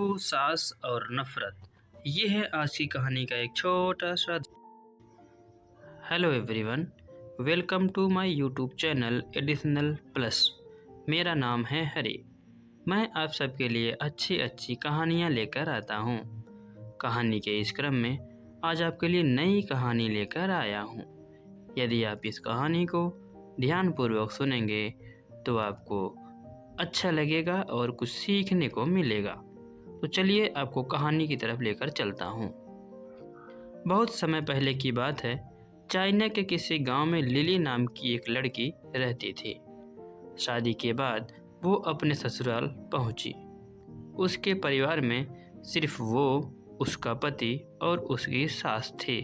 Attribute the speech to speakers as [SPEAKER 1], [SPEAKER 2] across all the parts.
[SPEAKER 1] सास और नफरत, ये है आज की कहानी का एक छोटा सा। Hello everyone, welcome to my YouTube channel additional plus. मेरा नाम है हरी। मैं आप सबके लिए अच्छी अच्छी कहानियाँ लेकर आता हूँ। कहानी के इस क्रम में आज आपके लिए नई कहानी लेकर आया हूँ। यदि आप इस कहानी को ध्यानपूर्वक सुनेंगे तो आपको अच्छा लगेगा और कुछ सीखने को मिलेगा। तो चलिए आपको कहानी की तरफ लेकर चलता हूँ। बहुत समय पहले की बात है। चाइना के किसी गांव में लिली नाम की एक लड़की रहती थी। शादी के बाद वो अपने ससुराल पहुंची। उसके परिवार में सिर्फ वो, उसका पति और उसकी सास थी।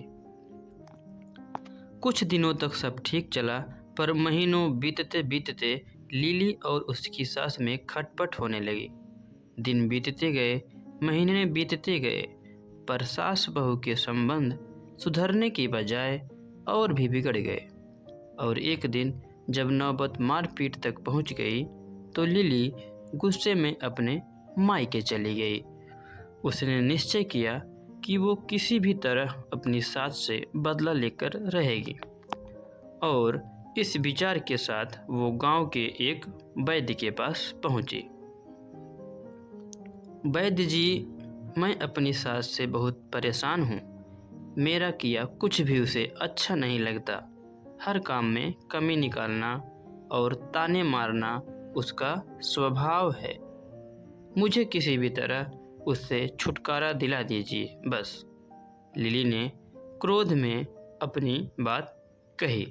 [SPEAKER 1] कुछ दिनों तक सब ठीक चला, पर महीनों बीतते बीतते लिली और उसकी सास में खटपट होने लगी। दिन बीतते गए, महीने बीतते गए, पर सास बहू के संबंध सुधरने की बजाय और भी बिगड़ गए। और एक दिन जब नौबत मारपीट तक पहुंच गई तो लिली गुस्से में अपने मायके चली गई। उसने निश्चय किया कि वो किसी भी तरह अपनी सास से बदला लेकर रहेगी। और इस विचार के साथ वो गांव के एक वैद्य के पास पहुंची। वैद्य जी, मैं अपनी सास से बहुत परेशान हूँ। मेरा किया कुछ भी उसे अच्छा नहीं लगता। हर काम में कमी निकालना और ताने मारना उसका स्वभाव है। मुझे किसी भी तरह उससे छुटकारा दिला दीजिए बस। लिली ने क्रोध में अपनी बात कही।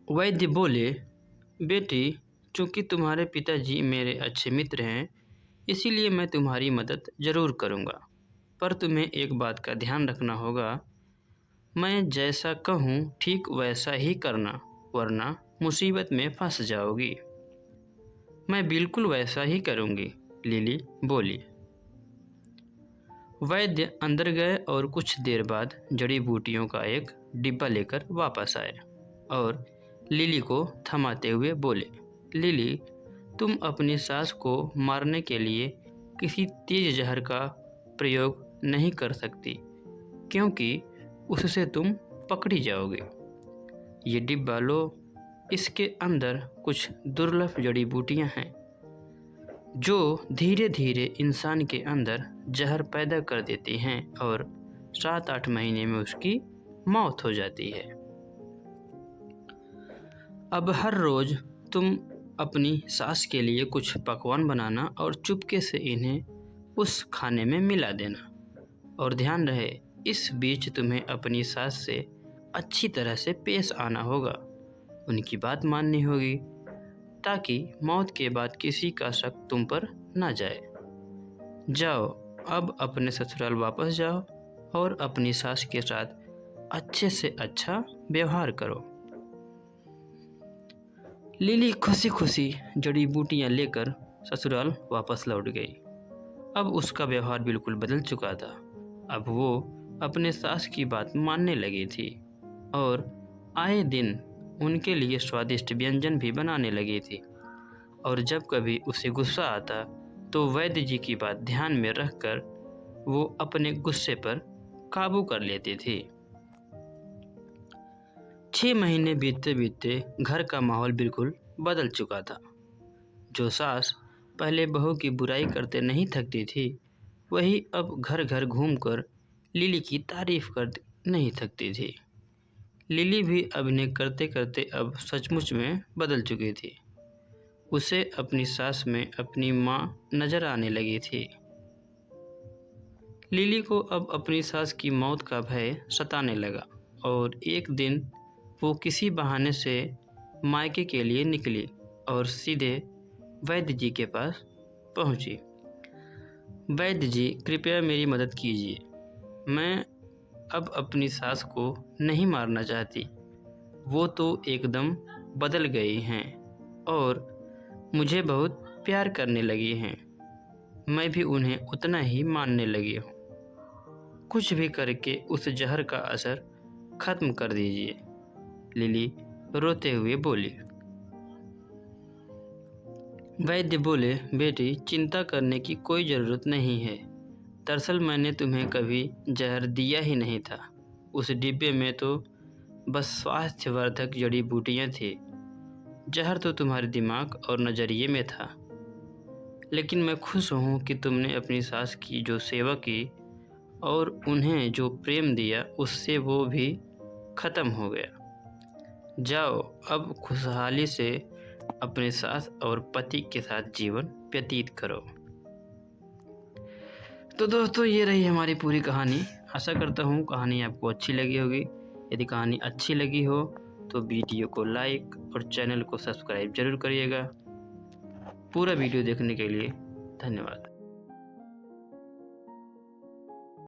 [SPEAKER 1] वैद्य बोले, बेटी, चूंकि तुम्हारे पिताजी मेरे अच्छे मित्र हैं, इसीलिए मैं तुम्हारी मदद ज़रूर करूँगा। पर तुम्हें एक बात का ध्यान रखना होगा। मैं जैसा कहूँ ठीक वैसा ही करना, वरना मुसीबत में फंस जाओगी। मैं बिल्कुल वैसा ही करूँगी, लिली बोली। वैद्य अंदर गए और कुछ देर बाद जड़ी बूटियों का एक डिब्बा लेकर वापस आए और लिली को थमाते हुए बोले, लिली, तुम अपनी सास को मारने के लिए किसी तेज जहर का प्रयोग नहीं कर सकती, क्योंकि उससे तुम पकड़ी जाओगे। ये डिब्बा लो, इसके अंदर कुछ दुर्लभ जड़ी बूटियां हैं जो धीरे धीरे इंसान के अंदर जहर पैदा कर देती हैं और 7-8 महीने में उसकी मौत हो जाती है। अब हर रोज़ तुम अपनी सास के लिए कुछ पकवान बनाना और चुपके से इन्हें उस खाने में मिला देना। और ध्यान रहे, इस बीच तुम्हें अपनी सास से अच्छी तरह से पेश आना होगा। उनकी बात माननी होगी, ताकि मौत के बाद किसी का शक तुम पर ना जाए। जाओ, अब अपने ससुराल वापस जाओ और अपनी सास के साथ अच्छे से अच्छा व्यवहार करो। लिली खुशी खुशी जड़ी बूटियां लेकर ससुराल वापस लौट गई। अब उसका व्यवहार बिल्कुल बदल चुका था। अब वो अपने सास की बात मानने लगी थी और आए दिन उनके लिए स्वादिष्ट व्यंजन भी बनाने लगी थी। और जब कभी उसे गुस्सा आता तो वैद्य जी की बात ध्यान में रखकर वो अपने गुस्से पर काबू कर लेती थी। 6 महीने बीतते बीतते घर का माहौल बिल्कुल बदल चुका था। जो सास पहले बहू की बुराई करते नहीं थकती थी, वही अब घर घर घूमकर लिली की तारीफ कर नहीं थकती थी। लिली भी अभिनय करते करते अब सचमुच में बदल चुकी थी। उसे अपनी सास में अपनी माँ नजर आने लगी थी। लिली को अब अपनी सास की मौत का भय सताने लगा और एक दिन वो किसी बहाने से मायके के लिए निकली और सीधे वैद्य जी के पास पहुंची। वैद्य जी, कृपया मेरी मदद कीजिए। मैं अब अपनी सास को नहीं मारना चाहती। वो तो एकदम बदल गई हैं और मुझे बहुत प्यार करने लगी हैं। मैं भी उन्हें उतना ही मानने लगी हूँ। कुछ भी करके उस जहर का असर खत्म कर दीजिए, लिली रोते हुए बोली। वैद्य बोले, बेटी चिंता करने की कोई ज़रूरत नहीं है। दरअसल मैंने तुम्हें कभी जहर दिया ही नहीं था। उस डिब्बे में तो बस स्वास्थ्यवर्धक जड़ी बूटियाँ थी। जहर तो तुम्हारे दिमाग और नज़रिए में था। लेकिन मैं खुश हूँ कि तुमने अपनी सास की जो सेवा की और उन्हें जो प्रेम दिया, उससे वो भी ख़त्म हो गया। जाओ अब खुशहाली से अपने सास और पति के साथ जीवन व्यतीत करो। तो दोस्तों, ये रही हमारी पूरी कहानी। आशा करता हूँ कहानी आपको अच्छी लगी होगी। यदि कहानी अच्छी लगी हो तो वीडियो को लाइक और चैनल को सब्सक्राइब ज़रूर करिएगा। पूरा वीडियो देखने के लिए धन्यवाद।